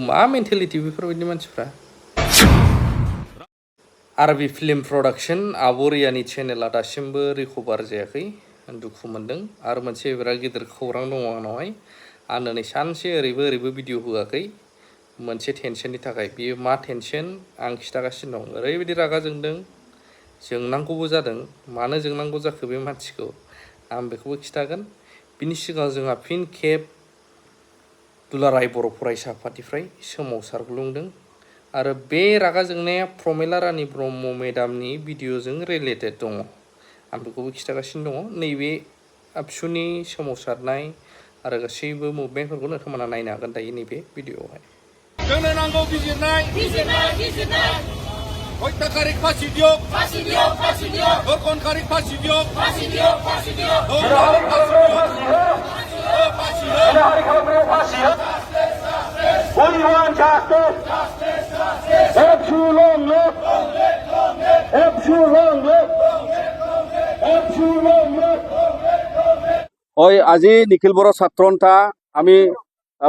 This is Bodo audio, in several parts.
मा मेन्टेलिटि बेफोरबायदि मानसिफ्रा आरबि फिल्म प्रडाक्शन आबरियानि चेनेला दासिमबो रिकभार जायाखै दुखु मोनदों आरो मोनसे बिराद गिदिर खौरां दङ आंनावहाय आंनो नै सानसे ओरैबो भिडिअ होआखै मोनसे टेनसननि थाखाय बियो मा टेनसन आं खिथागासिनो दं ओरैबायदि रागा जोंदों जोंनांगौबो जादों मानो जोंनांगौ जाखो बे मानसिखौ आं बेखौबो खिथागोन बिनि सिगां जोंहा फिन खेब दुलाराय बर' फरायसा आफादनिफ्राय सोमावसारग्लुंदों आरो बे रागा जोंनाया प्रमेला रानी ब्रह्म मेडामनि भिडिअजों रिलेटेड दङ आं बेखौबो खिथागासिनो दङ नैबे आबसुनि सोमावसारनाय आरो गासैबो मुभमेन्टफोरखौ नोंथांमोना नायनो हागोन दायो नैबे भिडिअआवहाय जोंनो नांगौ बिजिरनाय हत्याकारिक फासि दियग दरखनकारिक फासि दियग We want justice. Long live. ওই আজি নিখিল বড়ো ছাত্রনতা আমি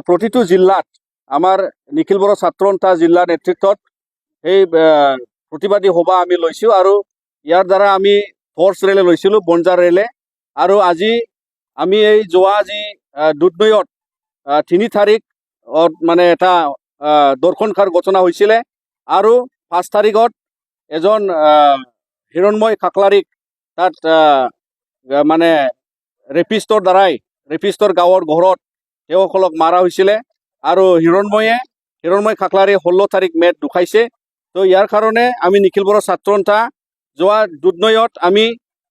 প্রতিটো জিলাত আমার নিখিল বড়ো ছাত্রনতা জিলা নেতৃত্বত এই প্রতিবাদী সভা আমি লৈছো আৰু ইয়াৰ দ্বাৰা আমি ফৰ্চ ৰেলে লৈছিলো বনজাৰ ৰেলে আৰু আজি আমি এই যোৱা যি দুধনৈত 3 তাৰিখ মানে এটা দৰ্শনকাৰ ঘটনা হৈছিলে আৰু 5 তাৰিখত এজন হিৰণময় খাকলাৰীক তাত মানে ৰেপিষ্টৰ গাঁৱৰ ঘৰত তেওঁসকলক মাৰা হৈছিলে আৰু হিৰণময় খাকলাৰী 16 তাৰিখ মেত ঢুকাইছে তো ইয়াৰ কাৰণে আমি নিখিল বড়ো ছাত্ৰনতা যোৱা দুধনৈত আমি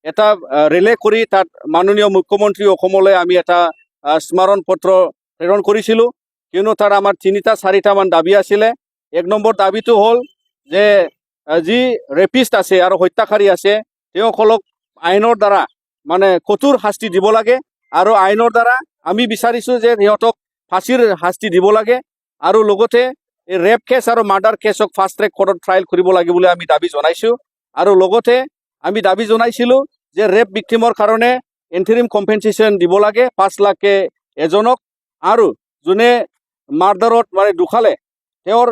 এটা ৰেলে কৰি তাত মাননীয় মুখ্যমন্ত্ৰী অসমলৈ আমি এটা স্মাৰণ পত্ৰ প্ৰেৰণ কৰিছিলোঁ কিয়নো তাত আমাৰ 3-4টা মান দাবী আছিলে এক নম্বৰ দাবীটো হ'ল যে যি ৰেপিষ্ট আছে আৰু হত্যাকাৰী আছে তেওঁসকলক আইনৰ দ্বাৰা মানে কঠোৰ শাস্তি দিব লাগে আৰু আইনৰ দ্বাৰা আমি বিচাৰিছোঁ যে সিহঁতক ফাঁচীৰ শাস্তি দিব লাগে আৰু লগতে এই ৰেপ কেছ আৰু মাৰ্ডাৰ কেছক ফাষ্ট ট্ৰেক কোৰ্টত ট্ৰায়েল কৰিব লাগে বুলি আমি দাবী জনাইছোঁ আৰু লগতে আমি দাবী জনাইছিলোঁ যে ৰেপ ভিক্টিমৰ কাৰণে ইণ্টাৰিম কম্পেনচেশ্যন দিব লাগে 5 লাখকে এজনক আৰু যোনে মাৰ্ডাৰত মানে ঢুকালে তেওঁৰ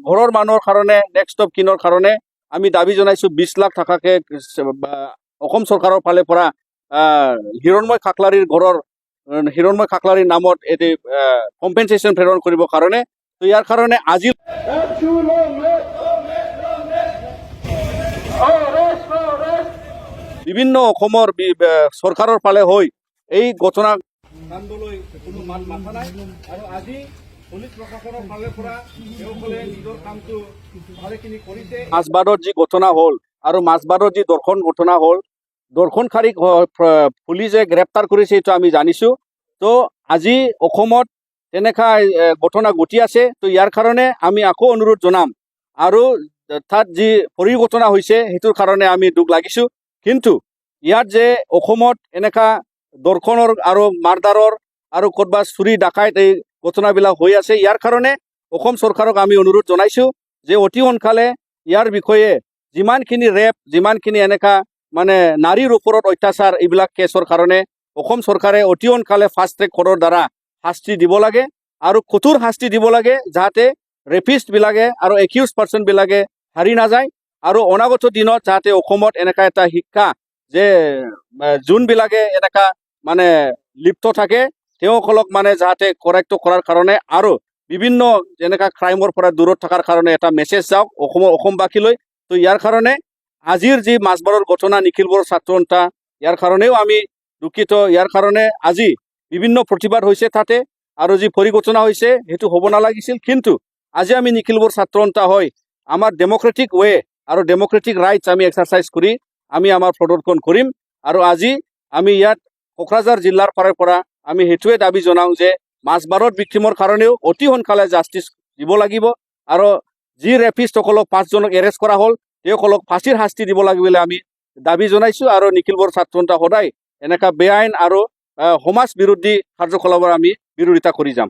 ঘৰৰ মানুহৰ কাৰণে নেক্সট অফ কিনৰ কাৰণে আমি দাবী জনাইছোঁ 20 লাখ টকাকে অসম চৰকাৰৰ ফালে পৰা হিৰণময় খাকলাৰীৰ নামত এটি কম্পেনচেশ্যন প্ৰেৰণ কৰিবৰ কাৰণে তো ইয়াৰ কাৰণে আজি বিভিন্ন অসমৰ চৰকাৰৰ ফালে হৈ এই ঘটনা কাণ্ডলৈ কোনো মাত মাথা নাই আৰু আজি পুলিচ প্ৰশাসনৰ ফালৰ পৰা তেওঁসকলে নিজৰ কামটো ভালেখিনি কৰিছে মাছবাদত যি ঘটনা হ'ল আৰু মাছবাদত যি দৰ্শন ঘটনা হ'ল দৰ্শনকাৰীক পুলিচে গ্ৰেপ্তাৰ কৰিছে এইটো আমি জানিছোঁ তো আজি অসমত তেনেকুৱা ঘটনা ঘটি আছে তো ইয়াৰ কাৰণে আমি আকৌ অনুৰোধ জনাম আৰু তাত যি পৰিঘটনা হৈছে সেইটোৰ কাৰণে আমি দুখ লাগিছোঁ কিন্তু ইয়াত যে অসমত এনেকুৱা দৰ্শনৰ আৰু মাৰ্ডাৰৰ আৰু ক'ৰবাত চুৰি ডাকাইত এই ঘটনাবিলাক হৈ আছে ইয়াৰ কাৰণে অসম চৰকাৰক আমি অনুৰোধ জনাইছোঁ যে অতি সোনকালে ইয়াৰ বিষয়ে যিমানখিনি ৰেপ যিমানখিনি এনেকুৱা মানে নাৰীৰ ওপৰত অত্যাচাৰ এইবিলাক কেছৰ কাৰণে অসম চৰকাৰে অতি সোনকালে ফাষ্ট ট্ৰেক কোৰ্টৰ দ্বাৰা শাস্তি দিব লাগে আৰু কঠোৰ শাস্তি দিব লাগে যাতে ৰেপিষ্টবিলাকে আৰু একিউজ পাৰ্চনবিলাকে হাৰি নাযায় আৰু অনাগত দিনত যাতে অসমত এনেকুৱা এটা শিক্ষা যে যোনবিলাকে এনেকুৱা মানে লিপ্ত থাকে তেওঁসকলক মানে যাতে কৰেক্ট কৰাৰ কাৰণে আৰু বিভিন্ন যেনেকুৱা ক্ৰাইমৰ পৰা দূৰত থকাৰ কাৰণে এটা মেছেজ যাওক অসমবাসীলৈ তো ইয়াৰ কাৰণে আজিৰ যি মাছবাৰৰ ঘটনা নিখিল বড়ো ছাত্ৰনতা ইয়াৰ কাৰণেও আমি দুখিত ইয়াৰ কাৰণে আজি বিভিন্ন প্ৰতিবাদ হৈছে তাতে আৰু যি পৰিঘটনা হৈছে সেইটো হ'ব নালাগিছিল কিন্তু আজি আমি নিখিল বড়ো ছাত্ৰনতা হয় আমাৰ ডেমক্ৰেটিক ৱে আৰু ডেমক্ৰেটিক ৰাইটছ আমি এক্সাৰচাইজ কৰি আমি আমাৰ প্ৰদৰ্শন কৰিম আৰু আজি আমি ইয়াত কোকৰাঝাৰ জিলাৰ ফালৰ পৰা আমি সেইটোৱে দাবী জনাওঁ যে মাছবাৰৰ ভিক্টিমৰ কাৰণেও অতি সোনকালে জাষ্টিচ দিব লাগিব আৰু যি ৰেপিষ্টসকলক 5জনক এৰেষ্ট কৰা হ'ল তেওঁসকলক ফাঁচীৰ শাস্তি দিব লাগে বুলি আমি দাবী জনাইছোঁ আৰু নিখিল বড়ো ছাত্ৰনতা সদায় এনেকুৱা বেআইন আৰু সমাজ বিৰোধী কাৰ্যকলাপৰ আমি বিৰোধিতা কৰি যাম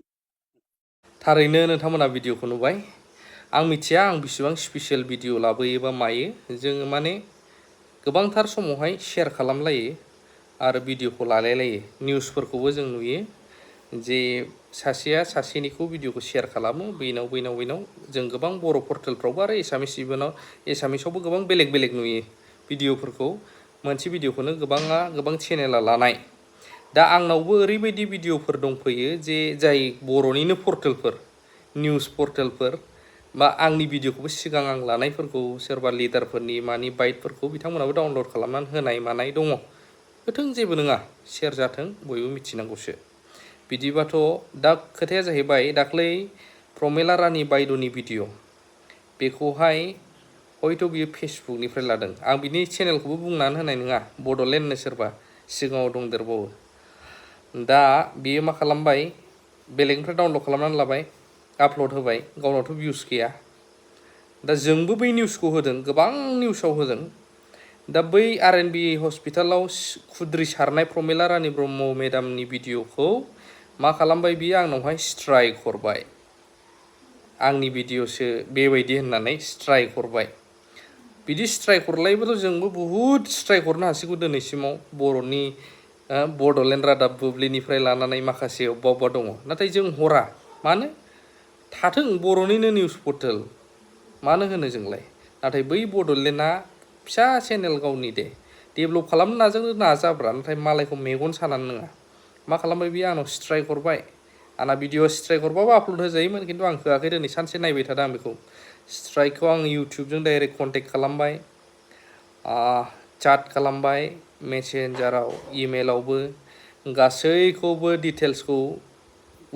थारैनो नोंथांमोना भिडिअखौ नुबाय आं मिथिया आं बेसेबां स्पेसियेल भिडिअ लाबोयो बा मायो जोङो माने गोबांथार समावहाय शेयार खालामलायो आरो भिडिअखौ लालायलायो निउसफोरखौबो जों नुयो जे सासेया सासेनिखौ भिडिअखौ शेयार खालामो बैनाव जों गोबां बर' पर्टेलफ्रावबो आरो एसामिसावबो गोबां बेलेग बेलेग नुयो भिडिअफोरखौ मोनसे भिडिअखौनो गोबां चेनेला लानाय दा आंनावबो ओरैबायदि भिडिअफोर दंफैयो जे जाय बर'निनो पर्टेलफोर निउस पर्टेलफोर बा आंनि भिडिअखौबो सिगां आं लानायफोरखौ सोरबा लिडारफोरनि मानि बाइटफोरखौ बिथांमोनाबो डाउनलड खालामनानै होनाय मानाय दङ होथों जेबो नङा शेयार जाथों बयबो मिथिनांगौसो बिदिबाथ' दा खोथाया जाहैबाय दाख्लै प्रमेला रानि बायद'नि भिडिअ बेखौहाय हयथ' बियो फेसबुकनिफ्राय लादों आं बिनि चेनेलखौबो बुंनानै होनाय नङा बड'लेण्डनो सोरबा सिगाङाव दंदेरबावो दा बियो मा खालामबाय बेलेगनिफ्राय डाउनलड खालामनानै लाबाय आपल'ड होबाय गावनावथ' भिउस गैया दा जोंबो बै निउसखौ होदों गोबां निउसाव होदों दा बै RNB हस्पिटालाव खुद्रि सारनाय प्रमेला रानि ब्रह्म मेडामनि भिडिअखौ मा खालामबाय बियो आंनावहाय स्ट्राइक हरबाय आंनि भिडिअसो बेबायदि होननानै स्ट्राइक हरबाय बिदि स्ट्राइक हरलायोबाथ' जोंबो बुहुद स्ट्राइक हरनो हासिगौ दिनैसिमाव बर'नि बड'लेण्ड रादाब बुब्लिनिफ्राय लानानै माखासे अबेबा दङ नाथाय जों हरा मानो थाथों बर'निनो निउस पर्टेल मानो होनो जोंलाय नाथाय बै बड'लेण्डआ फिसा चेनेल गावनि दे डेभेलप खालामनो नाजाब्रा नाथाय मालायखौ मेगन सानानै नङा मा खालामबाय बियो आंनाव स्ट्राइक हरबाय आंना भिडिअ स्ट्राइक हरबाबो आपल'ड होजायोमोन खिन्थु आं होआखै दिनै सानसे नायबाय थादों आं बेखौ स्ट्राइकखौ आं इउटुबजों डाइरेक्ट कन्टेक्ट खालामबाय चाट खालामबाय मेसेन्जाराव इमेलावबो गासैखौबो डिटेल्सखौ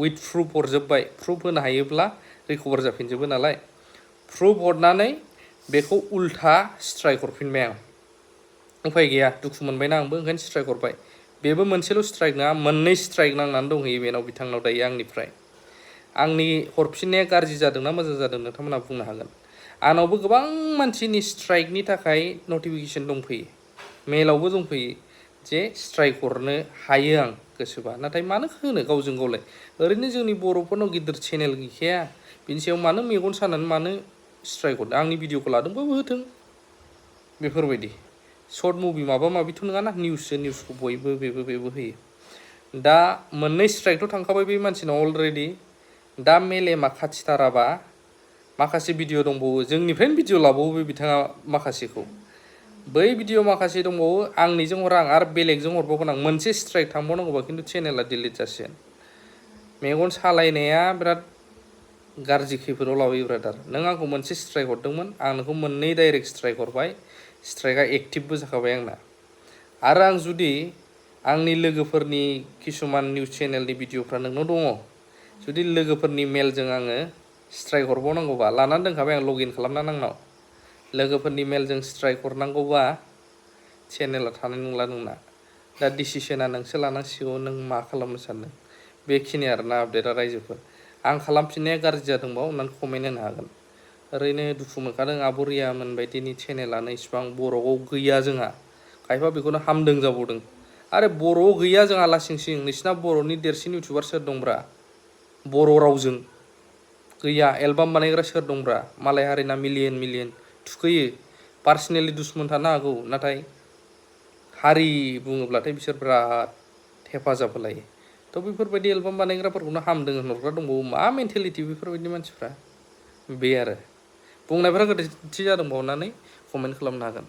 उइथ प्रुफ हरजोब्बाय प्रुफ होनो हायोब्ला रिकभार जाफिनजोबो नालाय प्रुफ हरनानै बेखौ उल्था स्ट्राइक हरफिनबाय आं उफाय गैया दुखु मोनबायना आंबो ओंखायनो स्ट्राइक हरबाय बेबो मोनसेल' स्ट्राइक नङा मोननै स्ट्राइक नांनानै दंहैयो बेनाव बिथांनाव दायो आंनिफ्राय आंनि हरफिननाया गाज्रि जादोंना मोजां जादों नोंथांमोना बुंनो हागोन आंनावबो गोबां मानसिनि स्ट्राइकनि थाखाय नटिफिकेसन दंफैयो मेलावबो दंफैयो जे स्ट्राइक हरनो हायो आं गोसोबा नाथाय मानो होनो गावजों गावलाय ओरैनो जोंनि बर'फोरनाव गिदिर चेनेल गैखाया बिनि सायाव मानो मेगन सानानै मानो स्ट्राइक हरदों आंनि भिडिअखौ लादोंबाबो होथों बेफोरबायदि सर्ट मुभि माबा माबिथ' नङाना निउसखौ बयबो बेबो होयो दा मोननै स्ट्राइकथ' थांखाबाय बे मानसिनाव अलरेडि दा मेलेमा खाथिथाराबा माखासे भिडिअ दंबावो जोंनिफ्रायनो भिडिअ लाबावो बे बिथाङा माखासेखौ बै भिडिअ माखासे दंबावो आंनिजों हरा आं आरो बेलेगजों हरबावगोन आं मोनसे स्ट्राइक थांबावनांगौबा खिन्थु चेनेला डिलिट जासिगोन मेगन सालायनाया बिराद गाज्रि खैफोदाव लाबोयो ब्रादार नों आंखौ मोनसे स्ट्राइक हरदोंमोन आं नोंखौ मोननै डाइरेक्ट स्ट्राइक हरबाय स्ट्राइकआ एक्टिभबो जाखाबाय आंना आरो आं जुदि आंनि लोगोफोरनि किसुमान निउस चेनेलनि भिडिअफ्रा नोंनाव दङ जुदि लोगोफोरनि मेलजों आङो स्ट्राइक हरबावनांगौबा लानानै दोनखाबाय आं लगइन खालामना आंनाव लोगोफोरनि मेलजों स्ट्राइक हरनांगौबा चेनेला थानाय नंला नोंना दा डिसिसना नोंसो लानांसिगौ नों मा खालामनो सानदों बेखिनि आरोना आपडेटआ रायजोफोर आं खालामफिननाया गाज्रि जादोंबा अननानै कमेन्ट होनो हागोन ओरैनो दुखु मोनखादों आब'रियामोन बायदिनि चेनेलानो इसिबां बर'आव गैया जोंहा खायफा बेखौनो हामदों जाबावदों आरो बर'आव गैया जोंहा लासिंसिं नोंसिना बर'नि देरसिन इउटुबार सोर दंब्रा बर' रावजों गैया एलबाम बानायग्रा सोर दंब्रा मालाय हारिना मिलियन थुखैयो पार्सनेलि दुश्मन थानो हागौ नाथाय हारि बुङोब्लाथाय बिसोर बिराद हेफाजाब होलायो थ' बेफोरबायदि एलबाम बानायग्राफोरखौनो हामदों होनहरग्रा दंबावो मा मेन्टेलिटि बेफोरबायदि मानसिफ्रा बे आरो बुंनायफोरा गोरोन्थि जादोंबा अननानै कमेन्ट खालामनो हागोन